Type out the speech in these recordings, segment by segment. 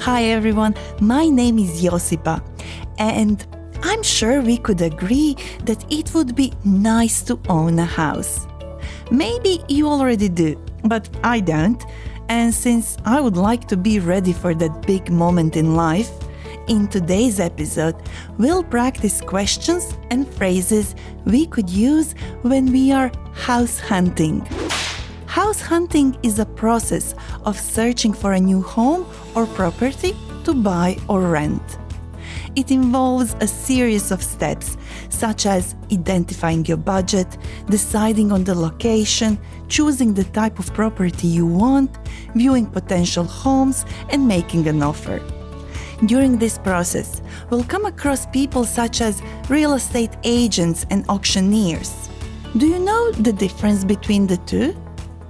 Hi everyone, my name is Josipa, and I'm sure we could agree that it would be nice to own a house. Maybe you already do, but I don't, and since I would like to be ready for that big moment in life, in today's episode, we'll practice questions and phrases we could use when we are house hunting. House hunting is a process of searching for a new home or property to buy or rent. It involves a series of steps, such as identifying your budget, deciding on the location, choosing the type of property you want, viewing potential homes, and making an offer. During this process, we'll come across people such as real estate agents and auctioneers. Do you know the difference between the two?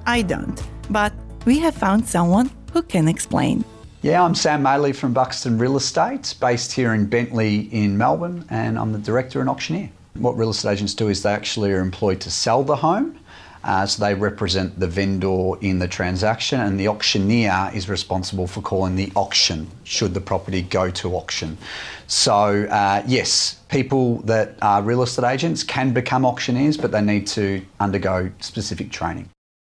I don't, but we have found someone who can explain. Yeah, I'm Sam Maley from Buxton Real Estate, based here in Bentley in Melbourne, and I'm the director and auctioneer. What real estate agents do is they actually are employed to sell the home, so they represent the vendor in the transaction, and the auctioneer is responsible for calling the auction should the property go to auction. So yes, people that are real estate agents can become auctioneers, but they need to undergo specific training.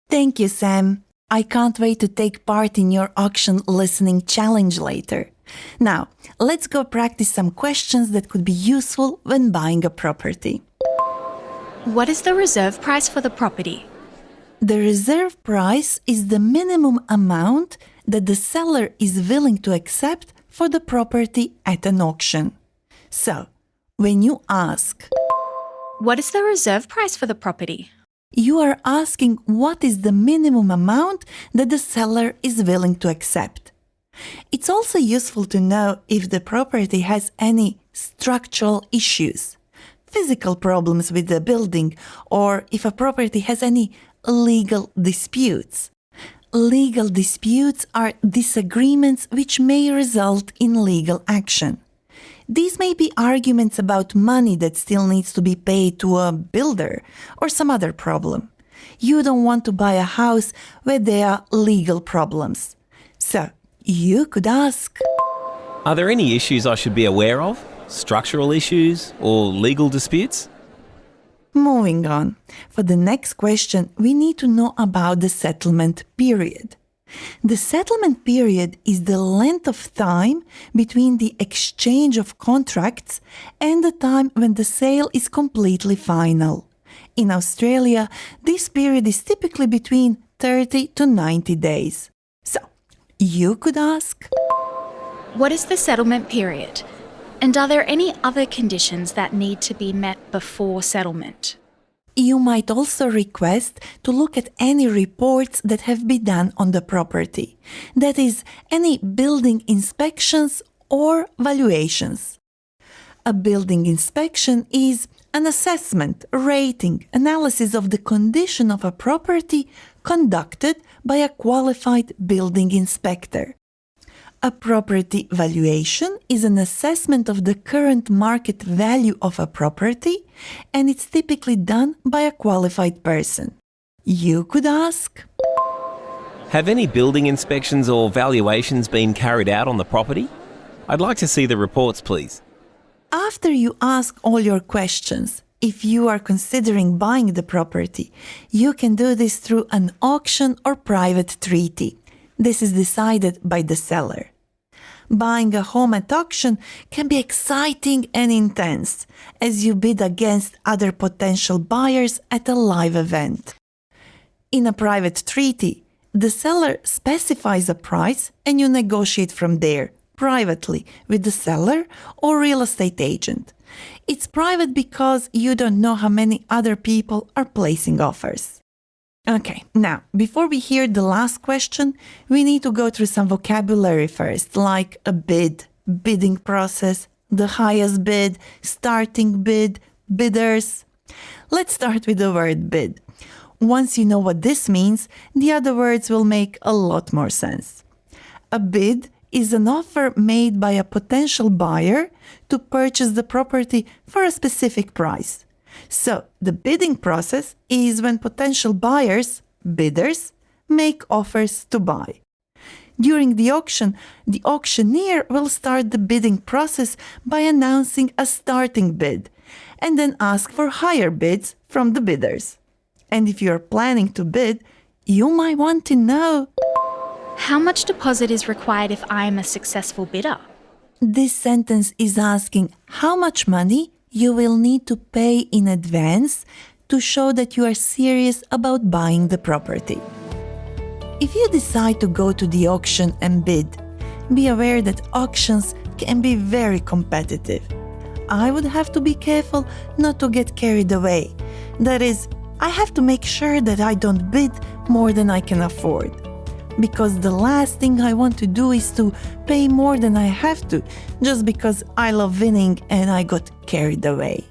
Thank you, Sam. I can't wait to take part in your auction listening challenge later. Now, let's go practice some questions that could be useful when buying a property. What is the reserve price for the property? The reserve price is the minimum amount that the seller is willing to accept for the property at an auction. So, when you ask, What is the reserve price for the property? you are asking what is the minimum amount that the seller is willing to accept. It's also useful to know if the property has any structural issues, physical problems with the building, or if a property has any legal disputes. Legal disputes are disagreements which may result in legal action. These may be arguments about money that still needs to be paid to a builder or some other problem. You don't want to buy a house where there are legal problems. So, you could ask, Are there any issues I should be aware of? Structural issues or legal disputes? Moving on. For the next question, we need to know about the settlement period. The settlement period is the length of time between the exchange of contracts and the time when the sale is completely final. In Australia, this period is typically between 30 to 90 days. So, you could ask, What is the settlement period? And are there any other conditions that need to be met before settlement? you might also request to look at any reports that have been done on the property. That is, any building inspections or valuations. A building inspection is an assessment, rating, analysis of the condition of a property conducted by a qualified building inspector. A property valuation is an assessment of the current market value of a property, and it's typically done by a qualified person. You could ask, Have any building inspections or valuations been carried out on the property? I'd like to see the reports, please. after you ask all your questions, if you are considering buying the property, you can do this through an auction or private treaty. This is decided by the seller. Buying a home at auction can be exciting and intense as you bid against other potential buyers at a live event. In a private treaty, the seller specifies a price and you negotiate from there, privately, with the seller or real estate agent. It's private because you don't know how many other people are placing offers. Okay, now, before we hear the last question, we need to go through some vocabulary first, like a bid, bidding process, the highest bid, starting bid, bidders. Let's start with the word bid. Once you know what this means, the other words will make a lot more sense. A bid is an offer made by a potential buyer to purchase the property for a specific price. So, the bidding process is when potential buyers, bidders, make offers to buy. During the auction, the auctioneer will start the bidding process by announcing a starting bid and then ask for higher bids from the bidders. And if you are planning to bid, you might want to know, How much deposit is required if I am a successful bidder? this sentence is asking how much money you will need to pay in advance to show that you are serious about buying the property. If you decide to go to the auction and bid, be aware that auctions can be very competitive. I would have to be careful not to get carried away. That is, I have to make sure that I don't bid more than I can afford. Because the last thing I want to do is to pay more than I have to, just because I love winning and I got carried away.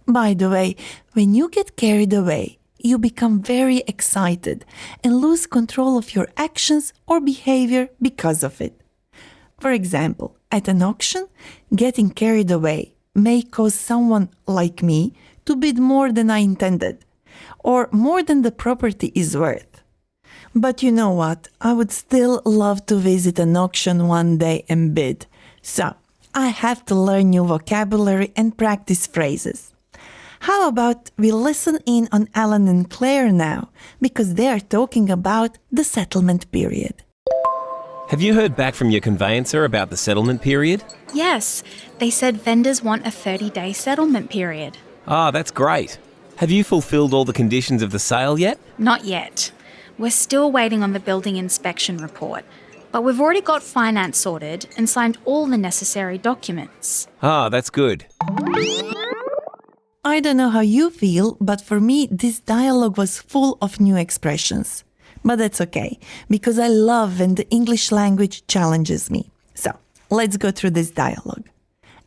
By the way, when you get carried away, you become very excited and lose control of your actions or behavior because of it. For example, at an auction, getting carried away may cause someone like me to bid more than I intended, or more than the property is worth. But you know what? I would still love to visit an auction one day and bid. So, I have to learn new vocabulary and practice phrases. How about we listen in on Alan and Claire now, because they are talking about the settlement period. Have you heard back from your conveyancer about the settlement period? Yes, they said vendors want a 30-day settlement period. Ah, that's great. Have you fulfilled all the conditions of the sale yet? Not yet. We're still waiting on the building inspection report, but we've already got finance sorted and signed all the necessary documents. Ah, that's good. I don't know how you feel, but for me, this dialogue was full of new expressions. But that's okay, because I love when the English language challenges me. So, let's go through this dialogue.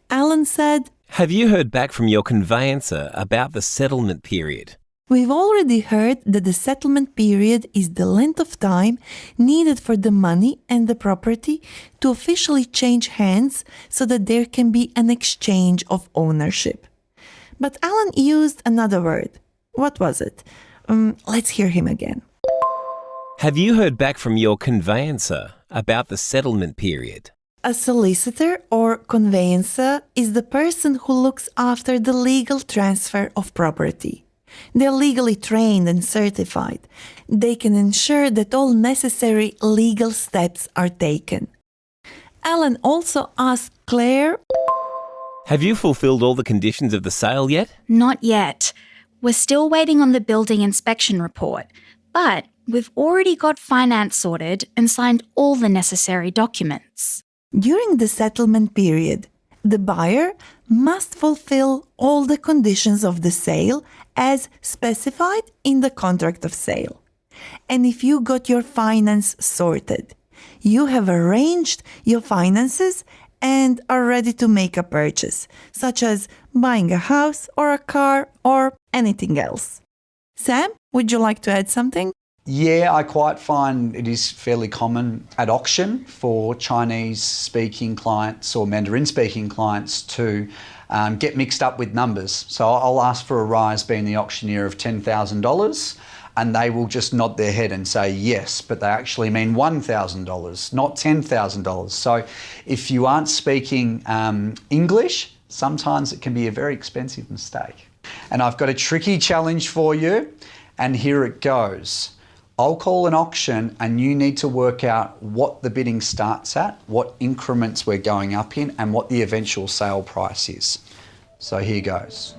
Alan said, Have you heard back from your conveyancer about the settlement period? we've already heard that the settlement period is the length of time needed for the money and the property to officially change hands so that there can be an exchange of ownership. But Alan used another word. What was it? Let's hear him again. Have you heard back from your conveyancer about the settlement period? A solicitor or conveyancer is the person who looks after the legal transfer of property. They're legally trained and certified. They can ensure that all necessary legal steps are taken. Alan also asked Claire, Have you fulfilled all the conditions of the sale yet? Not yet. We're still waiting on the building inspection report, but we've already got finance sorted and signed all the necessary documents. during the settlement period, the buyer must fulfill all the conditions of the sale as specified in the contract of sale. And if you got your finance sorted, you have arranged your finances and are ready to make a purchase, such as buying a house or a car or anything else. Sam, would you like to add something? Yeah, I quite find it is fairly common at auction for Chinese-speaking clients or Mandarin-speaking clients to get mixed up with numbers. So I'll ask for a rise being the auctioneer of $10,000 and they will just nod their head and say yes, but they actually mean $1,000, not $10,000. So if you aren't speaking English, sometimes it can be a very expensive mistake. And I've got a tricky challenge for you, and here it goes. I'll call an auction and you need to work out what the bidding starts at, what increments we're going up in, and what the eventual sale price is. So here goes.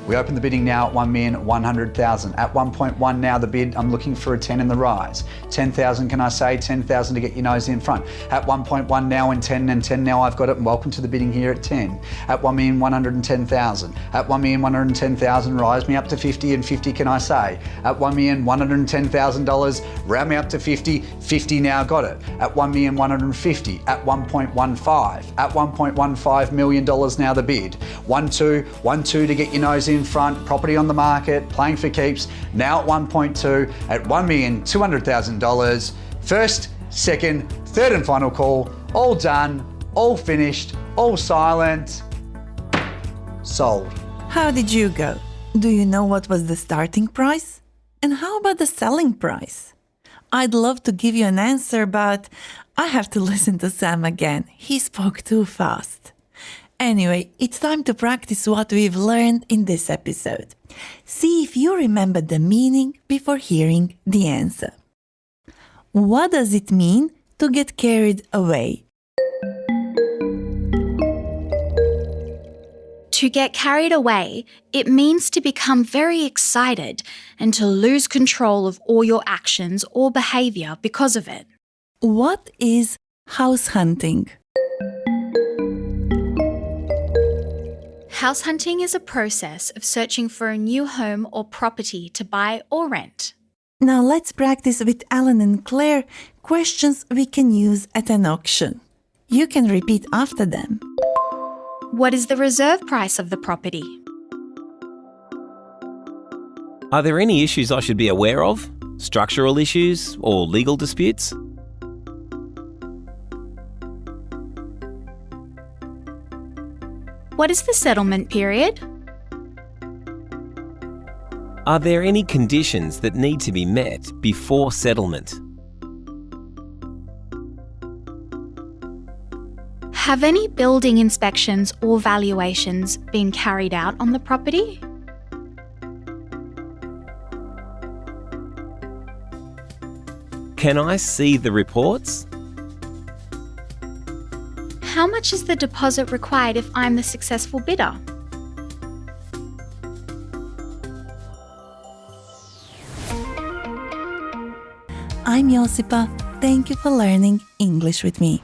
We open the bidding now at 1,100,000. At 1.1 now the bid, I'm looking for a 10 in the rise. 10,000 can I say? 10,000 to get your nose in front. At 1.1 now and 10 now I've got it, and welcome to the bidding here at 10. At 1,110,000. At 1,110,000 rise me up to 50, and 50 can I say? At $1,110,000 round me up to 50, 50 now got it. At 1,150,000. At 1.15. At $1.15 million now the bid. 1.2 to get your nose in front, property on the market, playing for keeps, now at 1.2, at $1,200,000. First, second, third and final call, all done, all finished, all silent, sold. How did you go? Do you know what was the starting price? And how about the selling price? I'd love to give you an answer, but I have to listen to Sam again. He spoke too fast. Anyway, it's time to practice what we've learned in this episode. See if you remember the meaning before hearing the answer. What does it mean to get carried away? To get carried away, it means to become very excited and to lose control of all your actions or behavior because of it. What is house hunting? House hunting is a process of searching for a new home or property to buy or rent. Now let's practice with Alan and Claire questions we can use at an auction. You can repeat after them. What is the reserve price of the property? Are there any issues I should be aware of? Structural issues or legal disputes? What is the settlement period? Are there any conditions that need to be met before settlement? Have any building inspections or valuations been carried out on the property? Can I see the reports? How much is the deposit required if I'm the successful bidder? I'm Josipa. Thank you for learning English with me.